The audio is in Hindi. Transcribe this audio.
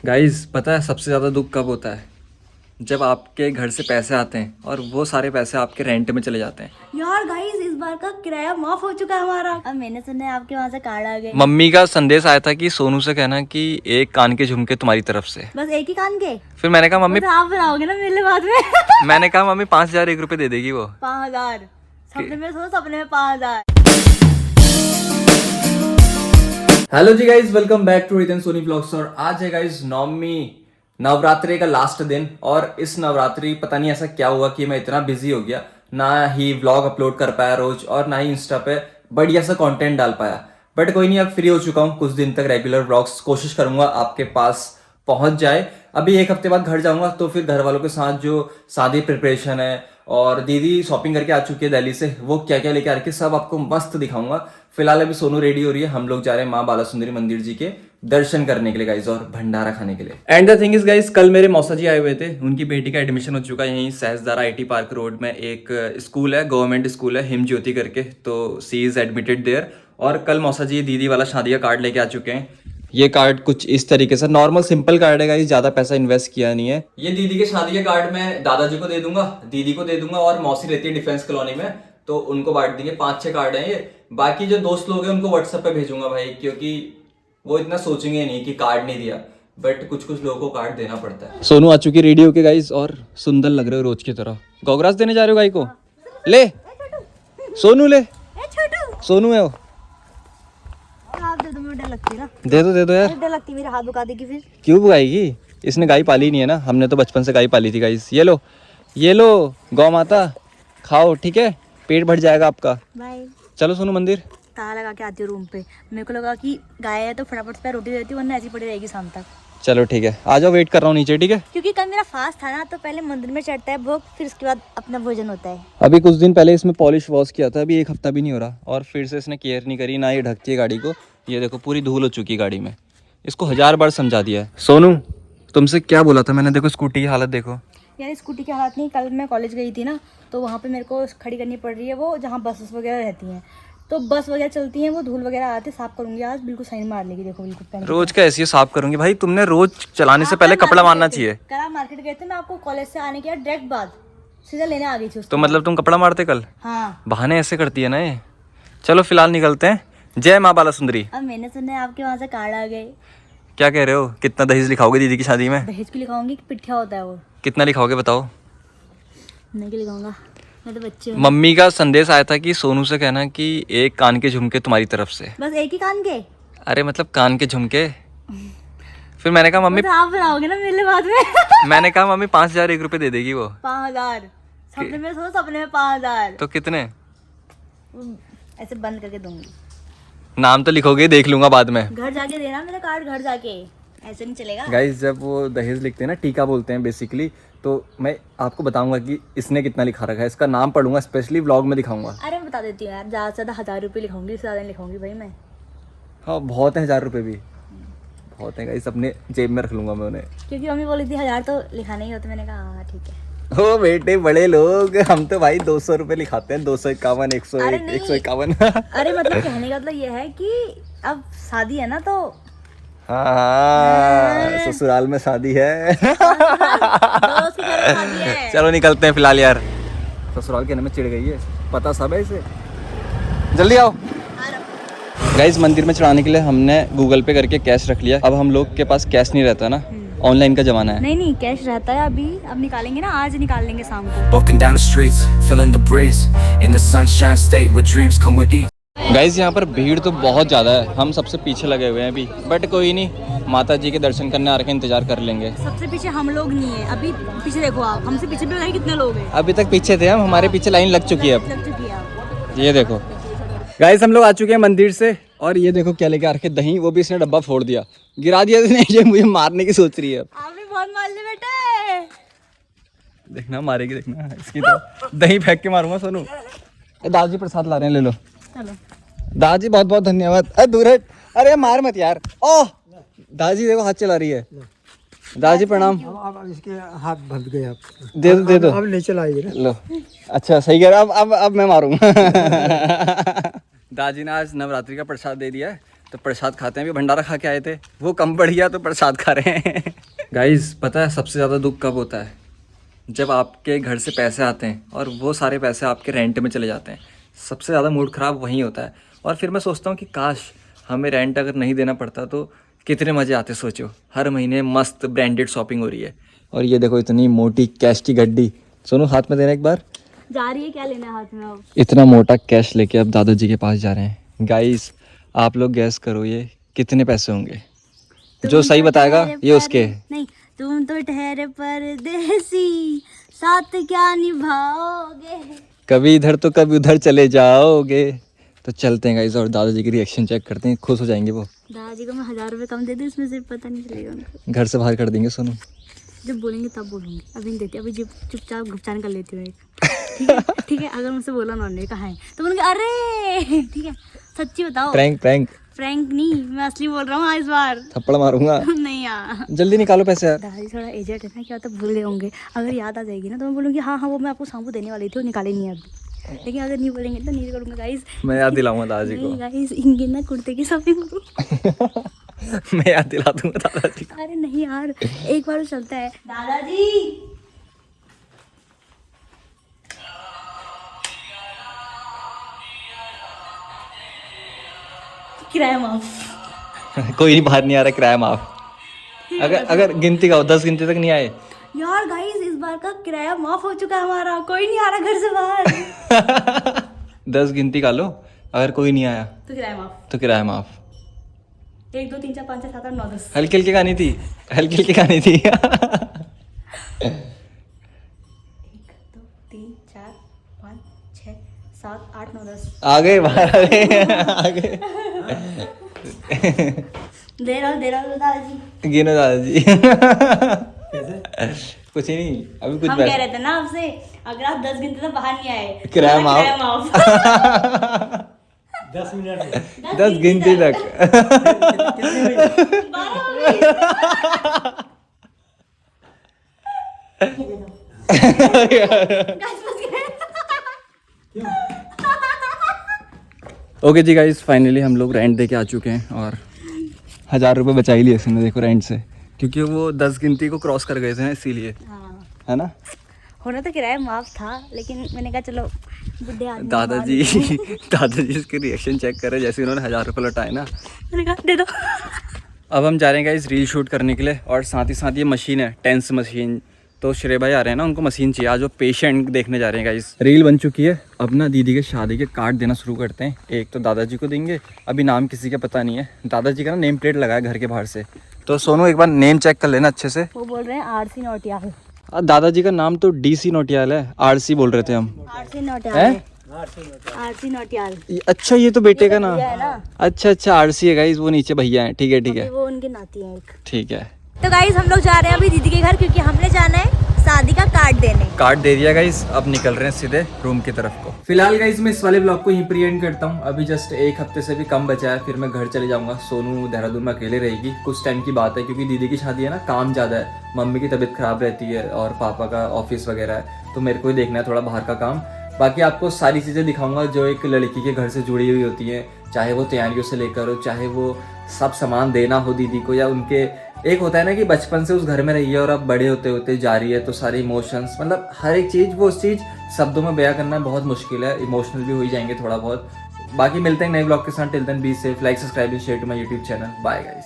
गाइस पता है सबसे ज़्यादा दुख कब होता है? जब आपके घर से पैसे आते हैं और वो सारे पैसे आपके रेंट में चले जाते हैं। यार गाइस इस बार का किराया माफ हो चुका है हमारा। अब मैंने सुना है आपके वहाँ से कार्ड आ गए। मम्मी का संदेश आया था कि सोनू से कहना कि एक कान के झुमके तुम्हारी तरफ से। बस एक ही कान के? फिर मैंने कहा मम्मी तो आप बनाओगे ना मेरे लिए बाद में। मैंने कहा मम्मी 5,000 1 रुपए दे देगी वो। 5,000 सपने में सोचो, सपने में 5,000। Hello ji guys, welcome back to Ridhan Soni blogs. और आज है गाइस नवमी, नवरात्रि का लास्ट दिन। और इस नवरात्रि पता नहीं ऐसा क्या हुआ कि मैं इतना बिजी हो गया, ना ही व्लॉग अपलोड कर पाया रोज और ना ही इंस्टा पे बढ़िया सा कंटेंट डाल पाया। बट कोई नहीं, अब फ्री हो चुका हूँ। कुछ दिन तक रेगुलर व्लॉग्स कोशिश करूंगा आपके पास पहुंच जाए। अभी एक हफ्ते बाद घर जाऊंगा तो फिर घर वालों के साथ जो शादी प्रिपरेशन है और दीदी शॉपिंग करके आ चुकी है दिल्ली से, वो क्या क्या लेके आ रखी है सब आपको मस्त दिखाऊंगा। फिलहाल अभी सोनू रेडी हो रही है, हम लोग जा रहे हैं माँ बाला सुंदरी मंदिर जी के दर्शन करने के लिए गाइज, और भंडारा खाने के लिए। And the thing is guys, कल मेरे मौसा जी आए हुए थे, उनकी बेटी का एडमिशन हो चुका है यहीं सहजदारा IT पार्क रोड में। एक स्कूल है, गवर्नमेंट स्कूल है हिम ज्योति करके, तो सी इज एडमिटेड देयर। और कल मौसा जी दीदी वाला शादी का कार्ड लेके आ चुके हैं। ये कार्ड कुछ इस तरीके से नॉर्मल सिंपल कार्ड है गाइस, ज्यादा पैसा इन्वेस्ट किया नहीं है। ये दीदी के शादी के कार्ड मैं दादाजी को दे दूंगा, दीदी को दे दूंगा, और मौसी रहती है डिफेंस कॉलोनी में तो उनको बांट देंगे। 5-6 कार्ड हैं ये। बाकी जो दोस्त लोग हैं उनको व्हाट्सएप पे भेजूंगा भाई, क्योंकि वो इतना सोचेंगे नहीं कि कार्ड नहीं दिया, बट कुछ कुछ लोगों को कार्ड देना पड़ता है। सोनू आ चुकी रेडी होके गाइस, और सुंदर लग रहे हो रोज की तरह। गोगरास देने जा रहे हो गाय को? ले सोनू, ले सोनू है वो। आप दे दो, मुझे डर लगती है ना। दे दो यार। डर लगती है, मेरे हाथ दुखा देगी फिर। क्यों बुआएगी? इसने गाय पाली नहीं है ना, हमने तो बचपन से गाय पाली थी गाइस। ये लो गौ माता, खाओ ठीक है, पेट भर जाएगा आपका। बाय। चलो सोनू मंदिर। ताला लगा के आती हूँ रूम पे। मेरे को लगा कि गाय है तो फटाफट से रोटी देती हूँ, वरना ऐसी पड़ी रहेगी शाम तक। चलो ठीक है, आ जाओ, वेट कर रहा हूँ नीचे, ठीक है? क्योंकि कल मेरा फास्ट था ना, तो पहले मंदिर में चढ़ता है भोग, फिर उसके बाद अपना भोजन होता है। अभी कुछ दिन पहले इसमें पॉलिश वॉश किया था, अभी 1 हफ्ता भी नहीं हो रहा, और फिर से इसने केयर नहीं करी, ना ये ढकती है गाड़ी को। ये देखो पूरी धूल हो चुकी है गाड़ी में। इसको 1000 बार समझा दिया है। सोनू तुमसे क्या बोला था मैंने? देखो स्कूटी की हालत देखो यार स्कूटी के हाथ नहीं, कल मैं कॉलेज गई थी ना, तो वहाँ पे मेरे को खड़ी करनी पड़ रही है, वो जहाँ बसेस वगैरह रहती हैं, तो बस वगैरह चलती हैं, वो धूल वगैरह आते, साफ करूंगी आज, बिल्कुल सही मार लेगी। देखो बिल्कुल पहन के। रोज का ऐसे ही साफ करूंगी भाई, तुमने रोज चलाने से पहले कपड़ा मारना चाहिए। कल आप मार्केट गए थे, मैं आपको कॉलेज से आने के डायरेक्ट बाद सीधा लेने आ गई थी उसको। तो मतलब तुम कपड़ा मारते कल? हाँ। बहाने ऐसे करती है ना ये। चलो फिलहाल निकलते हैं। जय माँ बाला सुंदरी। अब मैंने सुना है आपके वहाँ से कार्ड आ गए। क्या कह रहे हो? कितना दहेज लिखाओगे दीदी की शादी में? दहेज की लिखाऊंगी कि पिट्ठा होता है वो? कितना लिखाओगे बताओ? नहीं कि लिखाऊंगा, मैं तो बच्चे हूँ। मम्मी का संदेश आया था कि सोनू से कहना कि एक कान के झुमके तुम्हारी तरफ से। बस एक ही कान के? अरे मतलब कान के झुमके। फिर मैंने कहा मम्मी तो आप बनाओगे ना मेरे लिए बाद में। मैंने कहा मम्मी 5,000 1 रुपए दे देगी वो। 5,000 सपने में सोचो, सपने में 5,000। तो कितने? ऐसे बंद करके दूंगी। नाम तो लिखोगे, देख लूंगा बाद में। घर जाके देना मेरा कार्ड, घर जाके, ऐसे नहीं चलेगा। गाइस जब वो दहेज लिखते हैं ना, टीका बोलते हैं बेसिकली, तो मैं आपको बताऊंगा कि इसने कितना लिखा रखा है, इसका नाम पढ़ूंगा, स्पेशली व्लॉग में दिखाऊंगा। अरे मैं बता देती हूँ यार, ज़्यादा से ज़्यादा 1,000 रुपये लिखाऊंगी, इससे ज़्यादा नहीं लिखाऊंगी भाई मैं। हाँ बहुत है, 1000 रुपये भी बहुत है गाइस, अपने जेब में रख लूंगा मैं उन्हें। क्योंकि मम्मी बोली थी 1,000 तो लिखाना ही होता, मैंने कहा हाँ ठीक है। ओ बेटे बड़े लोग, हम तो भाई 200 रुपए लिखाते हैं, 251, 101, अरे नहीं। 151। अरे मतलब कहने का मतलब ये है कि अब शादी है ना, तो हाँ ससुराल में शादी है। दोस्त के घर में शादी है। चलो निकलते हैं फिलहाल यार, ससुराल के में चिढ़ गई है, पता सब है इसे। जल्दी आओ गाइस। मंदिर में चढ़ाने के लिए हमने गूगल पे करके कैश रख लिया। अब हम लोग के पास कैश नहीं रहता ना, ऑनलाइन का जमाना है। नहीं कैश रहता है अभी, अब निकालेंगे ना, आज निकाल लेंगे शाम को। Walking down the streets, feeling the breeze in the sunshine state where dreams come with ease. Guys यहाँ पर भीड़ तो बहुत ज़्यादा है, हम सबसे पीछे लगे हुए हैं अभी, बट कोई नहीं, माता जी के दर्शन करने आ रखे, इंतजार कर लेंगे। सबसे पीछे हम लोग नहीं है अभी, पीछे देखो आप, हमसे पीछे भी बताइए कितने लोग हैं। अभी तक पीछे थे हम, हमारे पीछे लाइन लग चुकी है अब। लग चुकी है आप। ये देखो गाइस, हम लोग आ चुके हैं मंदिर से, और ये देखो क्या लेके आ रखे, दही, वो भी इसने डब्बा फोड़ दिया, गिरा दिया इसने। ये मुझे मारने की सोच रही है अब। आप भी बहुत मार ले बेटे। देखना मारेगी, देखना इसकी तो दही फेंक के मारूंगा सोनू। दादाजी प्रसाद ला रहे हैं, ले लो। चलो दादाजी बहुत बहुत धन्यवाद। अरे दूर हट, अरे मार मत यार। ओह दादाजी देखो हाथ चला रही है। दादाजी प्रणाम। अब इसके हाथ बंध गए, आप दे दो। अब नहीं चलाइए ना। लो अच्छा सही कह रहा, अब मैं मारूंगा। दादाजी ने आज नवरात्रि का प्रसाद दे दिया है, तो प्रसाद खाते हैं। अभी भंडारा खा के आए थे, वो कम बढ़ गया तो प्रसाद खा रहे हैं। गाइस पता है सबसे ज़्यादा दुख कब होता है? जब आपके घर से पैसे आते हैं और वो सारे पैसे आपके रेंट में चले जाते हैं। सबसे ज़्यादा मूड ख़राब वहीं होता है। और फिर मैं सोचता हूँ कि काश हमें रेंट अगर नहीं देना पड़ता तो कितने मज़े आते। सोचो हर महीने मस्त ब्रांडेड शॉपिंग हो रही है। और ये देखो इतनी मोटी कैश की गड्डी। सोनू हाथ में देना एक बार। जा रही है, क्या लेना है हाथ में अब? इतना मोटा कैश लेके अब दादाजी के पास जा रहे हैं। गाइस आप लोग गैस करो ये कितने पैसे होंगे? जो सही बताएगा ये उसके। नहीं, तुम तो ठहरे परदेसी, साथ क्या निभाओगे। कभी इधर तो कभी उधर चले जाओगे। तो चलते हैं गाइस और दादाजी की रिएक्शन चेक करते हैं। खुश हो जाएंगे वो। दादाजी को मैं 1000 रुपये कम दे दूँ, इसमें से पता नहीं चलेगा उनको। घर से बाहर कर देंगे सोनू। जब बोलेंगे तब बोलूँगी, अभी नहीं देती। अभी चुपचाप गुपचान कर लेती हूँ एक। ठीक है ठीक है। अगर मुझसे बोला उन्होंने कहाँ है तो बोलूँगी अरे ठीक है। सच्ची बताओ। प्रैंक प्रैंक फ्रैंक नहीं, मैं असली बोल रहा हूँ इस बार। थप्पड़ मारूंगा। नहीं यार, जल्दी निकालो पैसे यार। दादाजी थोड़ा एजेड है ना, क्या तो भूल गए होंगे। अगर याद आ जाएगी ना तो मैं बोलूँगी हाँ हाँ वो मैं आपको शैम्पू देने वाली थी, वो निकाले नहीं है अभी। लेकिन अगर नहीं बोलेंगे तो नहीं करूँगा गाइस। मैं याद दिलाऊंगा दादाजी को। नहीं गाइस, इनके ना कुर्ते की शॉपिंग करूँ। मैं याद दिला दूंगा दादाजी को। अरे नहीं यार, एक बार तो चलता है। दादाजी किराया माफ। कोई नहीं बाहर नहीं आ रहा, किराया माफ। अगर गिनती का 10 गिनती तक नहीं आए। यार गाइस इस बार का किराया माफ हो चुका है हमारा, कोई नहीं आ रहा घर से बाहर। 10 गिनती का लो, अगर कोई नहीं आया तो किराया माफ। तो किराया माफ। 1 2 3 4 5 6 7 8 9 10। हल्की हल्की कहानी थी, हल्की हल्की कहानी थी। 1 2 3 4 5 6 7 8 9 10। आ गए बाहर आ गए। दे रहा हूँ दादाजी। गिनो दादाजी। कुछ ही नहीं, अभी कुछ हम कह रहे थे ना आपसे, अगर आप 10 गिनते तो बाहर नहीं आए किराया तो माफ। माफ। 10 मिनट 10 गिनती तक। 12 हो गई। गाइस फंस गए। ओके जी गाइस, फाइनली हम लोग रेंट दे के आ चुके हैं और 1000 रुपये बचा ही लिए इसने देखो रेंट से, क्योंकि वो 10 गिनती को क्रॉस कर गए थे ना इसीलिए, हाँ, है ना। होना तो किराया माफ था, लेकिन मैंने कहा चलो बुढ़े आदमी दादाजी दादाजी इसके रिएक्शन चेक करे जैसे उन्होंने 1000 रुपये लौटाए ना। मैंने कहा दे दो। अब हम जा रहे हैं गाइस रील शूट करने के लिए, और साथ ही साथ ये मशीन है टेंस मशीन, तो श्रेय भाई आ रहे हैं ना, उनको मशीन चाहिए। आज वो पेशेंट देखने जा रहे हैं गाइस। रील बन चुकी है, अब ना दीदी के शादी के कार्ड देना शुरू करते हैं। एक तो दादाजी को देंगे, अभी नाम किसी का पता नहीं है। दादाजी का ना नेम प्लेट लगाया घर के बाहर से, तो सोनू एक बार नेम चेक कर लेना अच्छे से। वो बोल रहे हैं आरसी नोटियाल। दादाजी का नाम तो DC नोटियाल है, RC बोल रहे थे हम। आरसी नोटियाल हैं? है। आरसी नोटियाल अच्छा ये तो बेटे का नाम। भैया है ना, अच्छा RC है गाइस, वो नीचे भैया हैं। ठीक है ठीक है वो उनके नाती हैं एक। ठीक है। तो गाइस हम लोग जा रहे हैं अभी दीदी के घर, क्योंकि हमने जाना है शादी का कार्ड देने। कार्ड दे दिया गाइस, अब निकल रहे हैं सीधे रूम की तरफ को। फिलहाल गाइस मैं इस वाले ब्लॉग को यहीं पर एंड करता हूँ। अभी जस्ट 1 हफ्ते से भी कम बचा है, फिर मैं घर चले जाऊंगा। सोनू देहरादून में अकेले रहेगी कुछ टाइम की बात है, क्योंकि दीदी की शादी है ना, काम ज़्यादा है, मम्मी की तबीयत खराब रहती है और पापा का ऑफिस वगैरह है, तो मेरे को ही देखना है थोड़ा बाहर का काम। बाकी आपको सारी चीज़ें दिखाऊंगा जो एक लड़की के घर से जुड़ी हुई होती हैं, चाहे वो तैयारियों से लेकर हो, चाहे वो सब सामान देना हो दीदी को, या उनके एक होता है ना कि बचपन से उस घर में रही है और अब बड़े होते होते जा रही है, तो सारे इमोशंस, मतलब हर एक चीज़, वो उस चीज़ शब्दों में बयां करना बहुत मुश्किल है। इमोशनल भी हो ही जाएंगे थोड़ा बहुत। बाकी मिलते हैं नए ब्लॉग के साथ। Till then be safe, like subscribe share to my YouTube channel. Bye guys.